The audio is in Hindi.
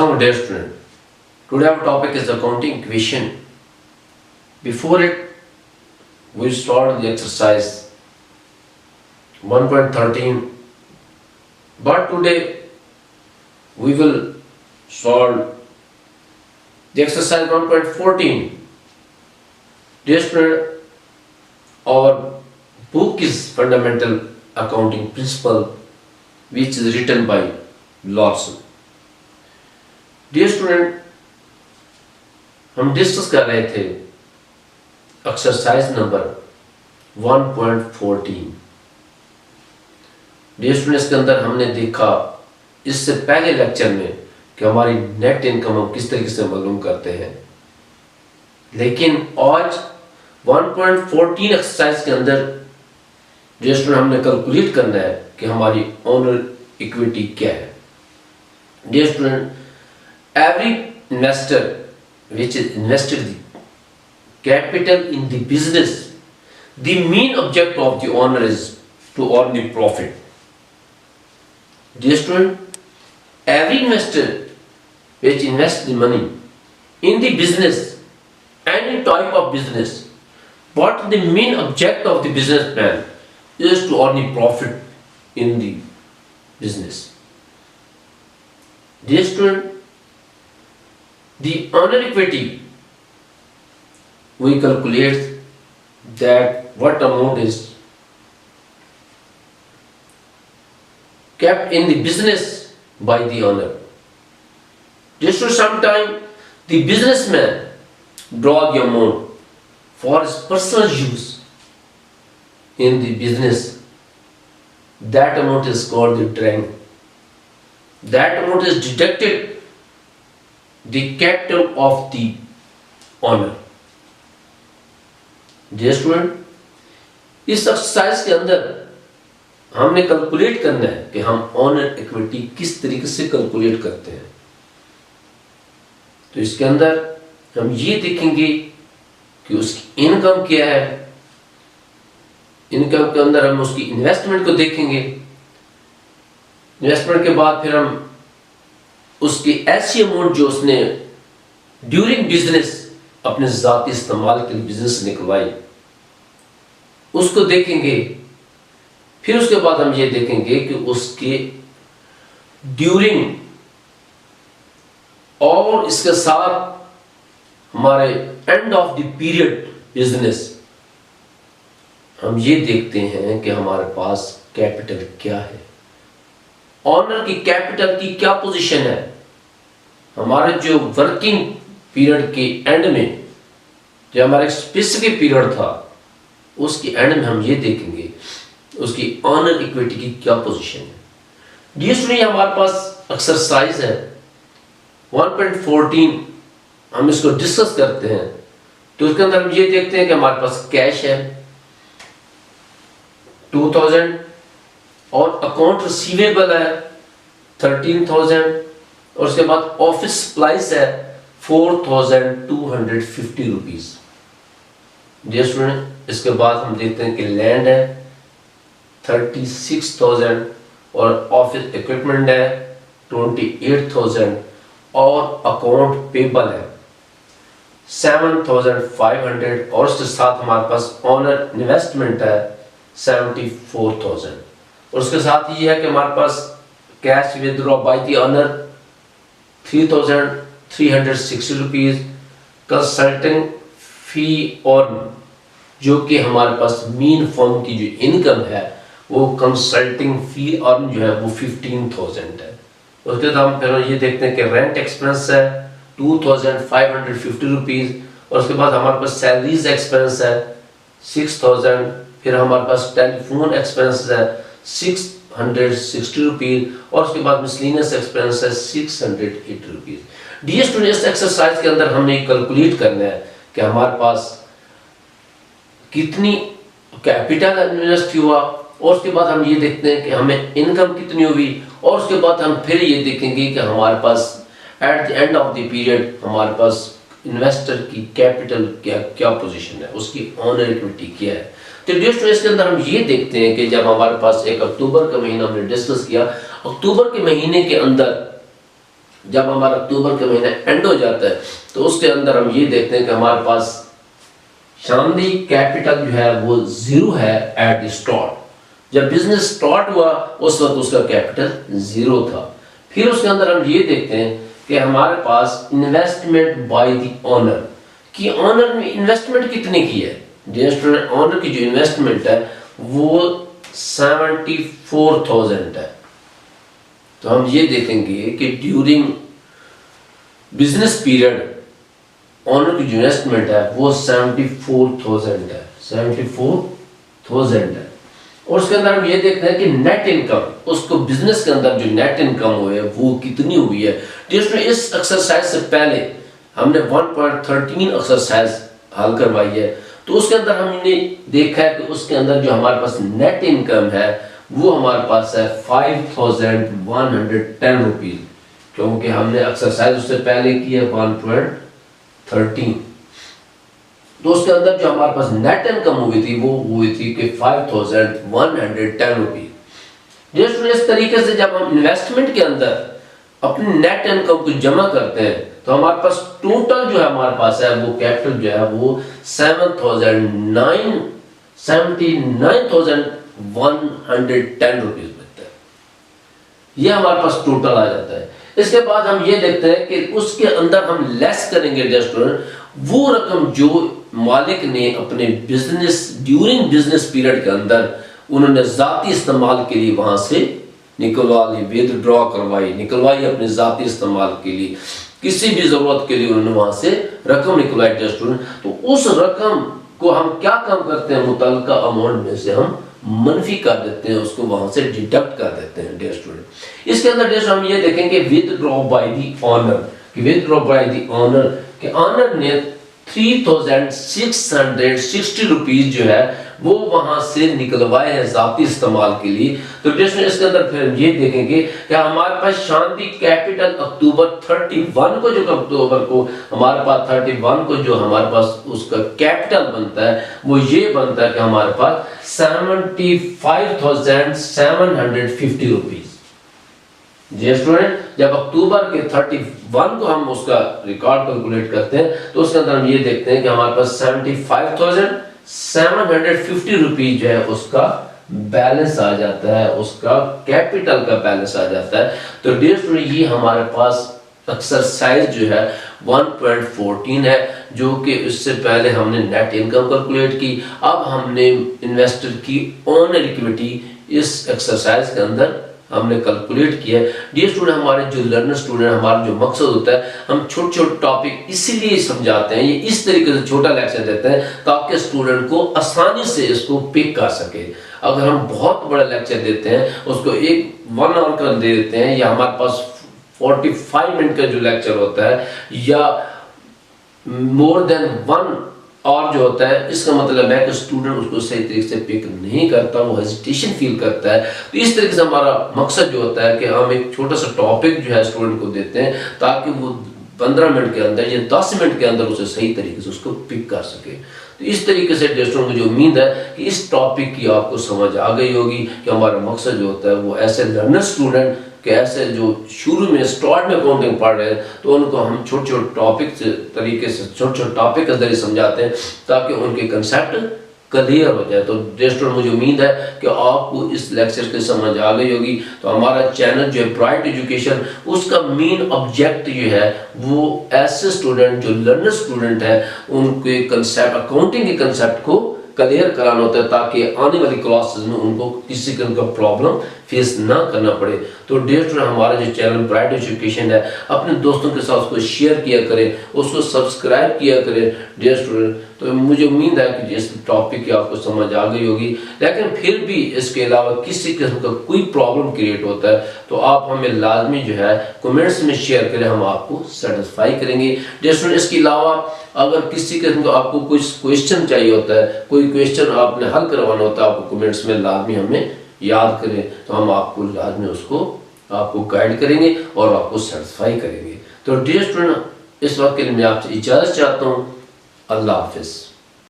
Assalamu dear student. Today our topic is accounting equation. Before it, we start the exercise 1.13. But today we will solve the exercise 1.14. Dear student, our book is Fundamental Accounting Principle, which is written by Lawson. Dear student, हम डिस्कस कर रहे थे एक्सरसाइज नंबर 1.14. डियर स्टूडेंट्स, के अंदर हमने देखा इससे पहले लेक्चर में कि हमारी नेट इनकम हम किस तरीके से मालूम करते हैं, लेकिन आज 1.14 एक्सरसाइज के अंदर डियर स्टूडेंट हमने कैलकुलेट करना है कि हमारी ओनर इक्विटी क्या है. Dear student, every investor which is invested the capital in the business, the main object of the owner is to earn the profit. Dear student, every investor which invests the money in the business, any type of business, what the main object of the businessman is to earn the profit in the business. Dear student, the owner equity, we calculate that what amount is kept in the business by the owner. Just to sometime the businessman draw the amount for his personal use in the business. That amount is called the drawing. That amount is deducted the capital of the owner. Dear student, इस एक्सरसाइज के अंदर हमने कैलकुलेट करना है कि हम ओनर इक्विटी किस तरीके से कैलकुलेट करते हैं. तो इसके अंदर हम ये देखेंगे कि उसकी इनकम क्या है. इनकम के अंदर हम उसकी इन्वेस्टमेंट को देखेंगे. इन्वेस्टमेंट के बाद फिर हम उसकी ऐसी अमाउंट जो उसने ड्यूरिंग बिजनेस अपने जाती इस्तेमाल के लिए बिजनेस निकलवाई उसको देखेंगे. फिर उसके बाद हम ये देखेंगे कि उसके ड्यूरिंग और इसके साथ हमारे and of the period business हम ये देखते हैं कि हमारे पास कैपिटल क्या है, ऑनर की कैपिटल की क्या पोजीशन है. हमारे जो वर्किंग पीरियड के एंड में जो हमारा स्पेसिफिक पीरियड था उसके एंड में हम ये देखेंगे उसकी ऑनर इक्विटी की क्या पोजीशन है. डियर स्टूडेंट, हमारे पास एक्सरसाइज है 1.14. हम इसको डिस्कस करते हैं. तो उसके अंदर हम ये देखते हैं कि हमारे पास कैश है 2000 और अकाउंट रिसीवेबल है 13,000 और उसके बाद ऑफिस सप्लाइज है 4,250 रुपीज. डियर स्टूडेंट, इसके बाद हम देखते हैं कि लैंड है 36,000 और ऑफिस इक्विपमेंट है 28,000 और अकाउंट पेबल है 7,500 और उसके साथ हमारे पास ऑनर इन्वेस्टमेंट है 74,000 और उसके साथ ये है कि हमारे पास cash withdraw by the owner 3,360 rupees. Consulting fee और जो कि हमारे पास मेन फर्म की जो इनकम है वो कंसल्टिंग फी और जो है वो 15,000 है. उसके बाद हम फिर ये देखते हैं कि रेंट एक्सपेंस है 2,550 रुपीज और उसके बाद हमारे पास सैलरीज एक्सपेंस है 6,000. फिर हमारे पास टेलीफोन एक्सपेंस है 660 रुपीज और उसके बाद मिसलेनियस एक्सपेंस है 680 रुपीज. डियर स्टूडेंट्स, एक्सरसाइज के अंदर हमने कैलकुलेट करना है कि हमारे पास कितनी कैपिटल इन्वेस्ट हुआ और उसके बाद हम ये देखते हैं कि हमें इनकम कितनी हुई और उसके बाद हम फिर ये देखेंगे कि हमारे पास at the end of the period हमारे पास इन्वेस्टर की कैपिटल क्या पोजीशन है, उसकी ओनर इक्विटी क्या है. तो डियर स्टूडेंट्स, के अंदर हम ये देखते हैं कि जब हमारे पास एक अक्टूबर का महीना हमने डिस्कस किया, अक्टूबर के महीने के अंदर जब हमारा अक्टूबर के महीने एंड हो जाता है तो उसके अंदर हम ये देखते हैं कि हमारे पास शानदी कैपिटल जो है वो जीरो है एट द स्टार्ट। जब बिजनेस स्टार्ट हुआ उस वक्त उसका कैपिटल जीरो था। फिर उसके अंदर हम ये देखते हैं कि हमारे पास इन्वेस्टमेंट बाय द ओनर, कि ऑनर ने इन्वेस्टमेंट कितने की है। डियर ऑनर की जो इन्वेस्टमेंट है वो 74,000 है। तो हम ये देखेंगे कि ड्यूरिंग बिजनेस पीरियड ऑनर की जो इन्वेस्टमेंट है वो 74,000 है, 74,000 है। और उसके अंदर हम ये देखते हैं कि नेट इनकम, उसको बिजनेस के अंदर जो नेट इनकम हुई है वो कितनी हुई है। जिसमें इस एक्सरसाइज से पहले हमने 1.13 एक्सरसाइज हल करवाई है, तो उसके अंदर हमने देखा है कि उसके अंदर जो हमारे पास नेट इनकम है वो हमारे पास है 5,110 रुपीज, क्योंकि हमने एक्सरसाइज उससे पहले की है 1.13। तो उसके अंदर जो हमारे पास नेट इनकम हुई थी वो हुई थी कि 5,110 रुपीज। जस्ट इस तरीके से जब हम इन्वेस्टमेंट के अंदर अपनी नेट इनकम को जमा करते हैं तो हमारे पास टोटल जो है हमारे पास है वो कैपिटल जो है वो 79,110 रुपीज बनता है। ये हमारे पास टोटल आ जाता है। इसके बाद हम ये देखते हैं कि उसके अंदर हम लेस करेंगे रेस्टोरेंट वो रकम जो मालिक ने अपने बिजनेस ड्यूरिंग बिजनेस पीरियड के अंदर उन्होंने जाती इस्तेमाल के लिए वहां से निकलवा ली, विदड्रॉ करवाई, निकलवाई अपने जाती इस्तेमाल के लिए, किसी भी जरूरत के लिए उन्होंने वहां से रकम निकलवाई रेस्टोरेंट। तो उस रकम को हम क्या काम करते हैं, मुतल्लिका अमाउंट में से हम मनफी कर देते हैं, उसको वहां से डिडक्ट कर देते हैं डे स्टूडेंट। इसके अंदर डे हम ये देखेंगे विदड्रॉ बाय द ऑनर, कि विदड्रॉ बाय द ऑनर कि ऑनर ने 3,660 रुपीज जो है वो वहां से निकलवाए हैं जाती इस्तेमाल के लिए। तो इसके अंदर फिर हम ये देखेंगे कि हमारे पास शांति कैपिटल अक्टूबर 31 को जो अक्टूबर को हमारे पास 31 को जो हमारे पास उसका कैपिटल बनता है वो ये बनता है कि हमारे पास 75,750 रुपीज। जी स्टूडेंट, जब अक्टूबर के 31 को हम उसका रिकॉर्ड कैलकुलेट करते हैं तो उसके अंदर हम ये देखते हैं कि हमारे पास 75,750 रुपीज जो है उसका बैलेंस आ जाता है, उसका कैपिटल का बैलेंस आ जाता है। तो डियर स्टूडेंट ये हमारे पास एक्सरसाइज जो है 1.14 है, जो कि इससे पहले हमने नेट इनकम कैलकुलेट की। अब हमने इन्वेस्टर की ओनर इक्विटी इस एक्सरसाइज के अंदर हमने कैलकुलेट किया है। डियर स्टूडेंट, हमारे जो लर्नर स्टूडेंट हमारा जो मकसद होता है हम छोटे छोटे टॉपिक इसीलिए समझाते हैं, ये इस तरीके से छोटा लेक्चर देते हैं ताकि स्टूडेंट को आसानी से इसको पिक कर सके। अगर हम बहुत बड़ा लेक्चर देते हैं उसको 1 आवर का दे देते हैं या हमारे पास 45 मिनट का जो लेक्चर होता है या मोर देन 1 और जो होता है, इसका मतलब है कि स्टूडेंट उसको सही तरीके से पिक नहीं करता, वो हेजिटेशन फील करता है। तो इस तरीके से हमारा मकसद जो होता है कि हम एक छोटा सा टॉपिक जो है स्टूडेंट को देते हैं ताकि वो 15 मिनट के अंदर या 10 मिनट के अंदर उसे सही तरीके से उसको पिक कर सके। तो इस तरीके से दोस्तों मुझे उम्मीद है कि इस टॉपिक की आपको समझ आ गई होगी कि हमारा मकसद जो होता है वो ऐसे लर्नर स्टूडेंट कि ऐसे जो शुरू में स्टार्ट में अकाउंटिंग पढ़ रहे हैं तो उनको हम छोटे छोटे टॉपिक से तरीके से छोटे छोटे टॉपिक के जरिए समझाते हैं ताकि उनके कंसेप्ट क्लियर हो जाए। तो दोस्तों मुझे उम्मीद है कि आपको इस लेक्चर की समझ आ गई होगी। तो हमारा चैनल जो है ब्राइट एजुकेशन, उसका मेन ऑब्जेक्ट जो है वो ऐसे स्टूडेंट जो लर्नर स्टूडेंट है उनके कंसेप्ट अकाउंटिंग के कंसेप्ट को क्लियर कराना होता है ताकि आने वाली क्लासेस में उनको किसी किस्म का प्रॉब्लम फेस ना करना पड़े। तो डियर स्टूडेंट, हमारा जो चैनल ब्राइट एजुकेशन है अपने दोस्तों के साथ उसको शेयर किया करें, उसको सब्सक्राइब किया करें डियर स्टूडेंट। तो मुझे उम्मीद है कि इस टॉपिक की आपको समझ आ गई होगी, लेकिन फिर भी इसके अलावा किसी किस्म का कोई प्रॉब्लम क्रिएट होता है तो आप हमें लाजमी जो है कमेंट्स में शेयर करें, हम आपको सेटिस्फाई करेंगे डियर स्टूडेंट। इसके अलावा अगर किसी किस्म का आपको कोई क्वेश्चन चाहिए होता है, कोई क्वेश्चन आपने हल करवाना होता है, आपको कमेंट्स में लाजमी हमें याद करें तो हम आपको लाजमी उसको आपको गाइड करेंगे और आपको सेटिस्फाई करेंगे। तो डियर स्टूडेंट, इस वक्त के लिए मैं आपसे इजाज़त चाहता हूँ। अल्लाह हाफिज़।